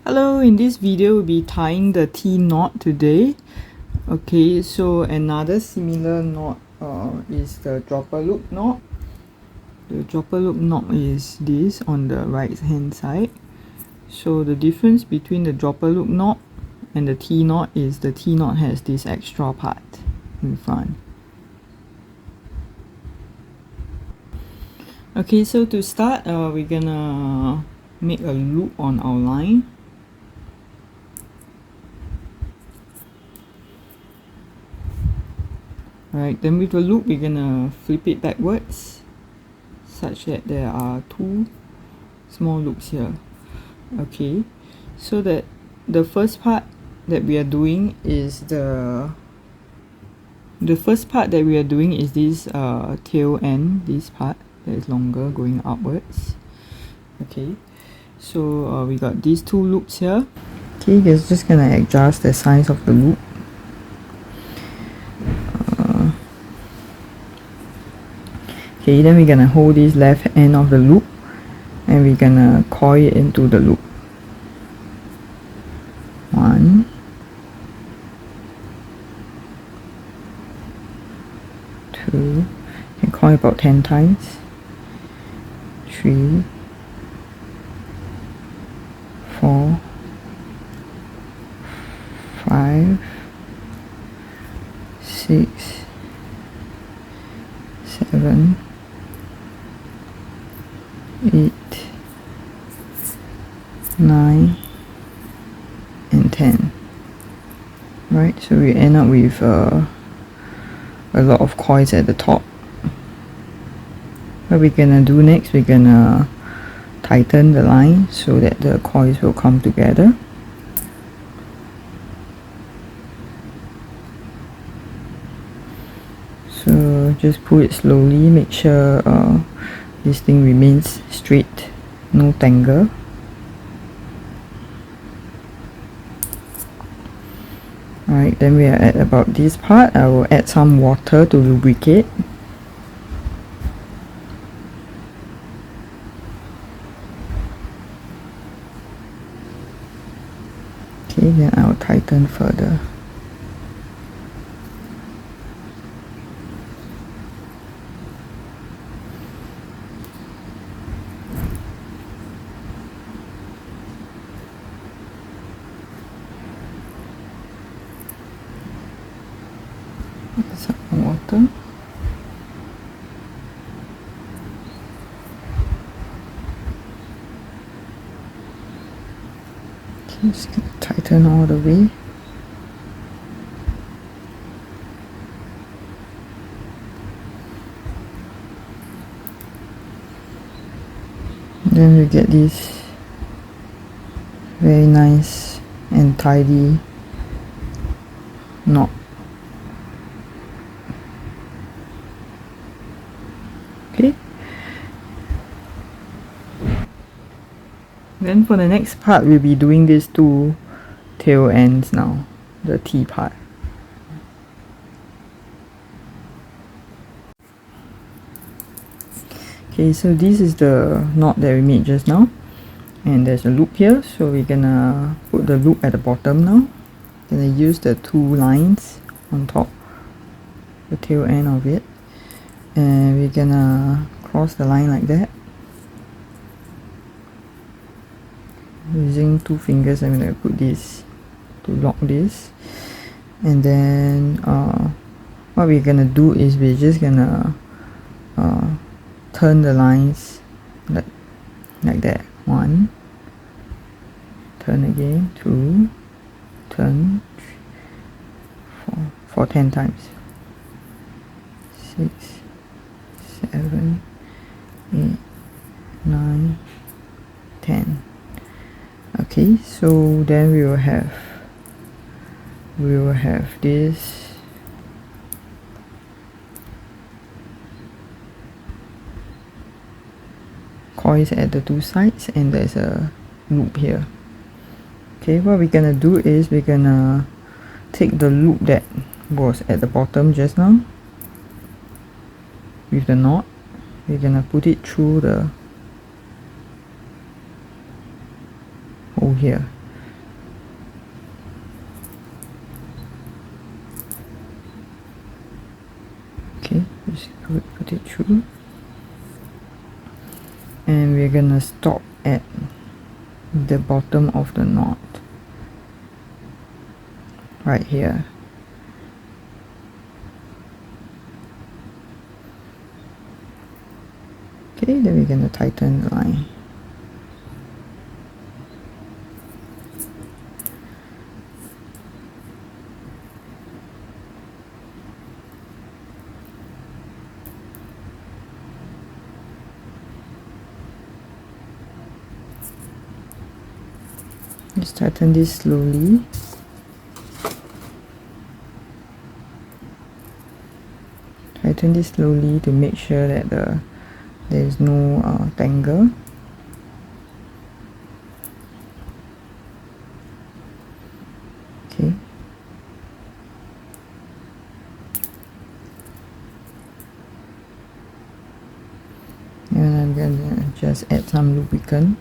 Hello, in this video we'll be tying the T-knot today. Okay, so another similar knot is the dropper loop knot. The dropper loop knot is this on the right hand side. So the difference between the dropper loop knot and the T-knot is the T-knot has this extra part in front. Okay, so to start, we're gonna make a loop on our line. Right, then with the loop we're gonna flip it backwards such that there are two small loops here. Okay, so that the first part that we are doing is this tail end, this part that is longer going upwards. Okay, so we got these two loops here. Okay, just gonna adjust the size of the loop. Okay, then we're gonna hold this left end of the loop and we're gonna coil it into the loop. 1, 2, and coil about 10 times. 3, 4, 5, 6, 7, 8, 9, and 10. Right, so we end up with a lot of coils at the top. What we're gonna do next, we're gonna tighten the line so that the coils will come together. So just pull it slowly, make sure this thing remains straight, no tangle. Alright, then we are at about this part. I will add some water to lubricate. Okay, then I will tighten further. Some water. Okay, just gonna tighten all the way. Then we get this very nice and tidy knot. Okay. Then for the next part, we'll be doing these two tail ends now, the T part. Okay, so this is the knot that we made just now, and there's a loop here, so we're gonna put the loop at the bottom now. Gonna use the two lines on top, the tail end of it, and we're gonna cross the line like that. Using two fingers, I'm gonna put this to lock this, and then what we're gonna do is we're just gonna turn the lines like that. 1, turn again, 2, turn, 4 10 times. 6, 7, 8, 9, 10. Okay, so then we will have this coils at the two sides, and there's a loop here. Okay, what we're gonna do is we're gonna take the loop that was at the bottom just now with the knot. We're gonna put it through the hole here. put it through, and we're gonna stop at the bottom of the knot right here. Okay, then we're gonna tighten the line. Just tighten this slowly. Tighten this slowly to make sure that there is no tangle. Okay. And I'm gonna just add some lubricant.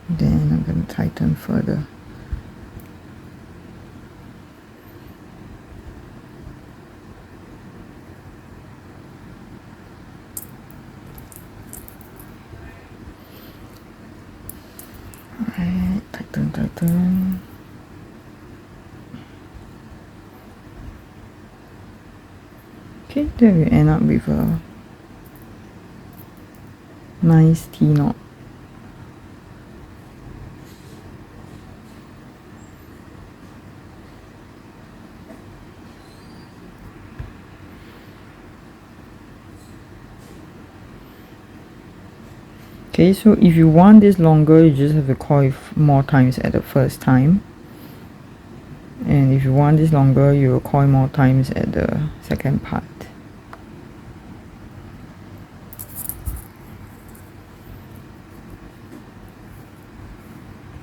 Then I'm going to tighten further. Alright, tighten. Okay, then we end up with a nice T-knot. Okay, so if you want this longer, you just have to coil more times at the first time. And if you want this longer, you will coil more times at the second part.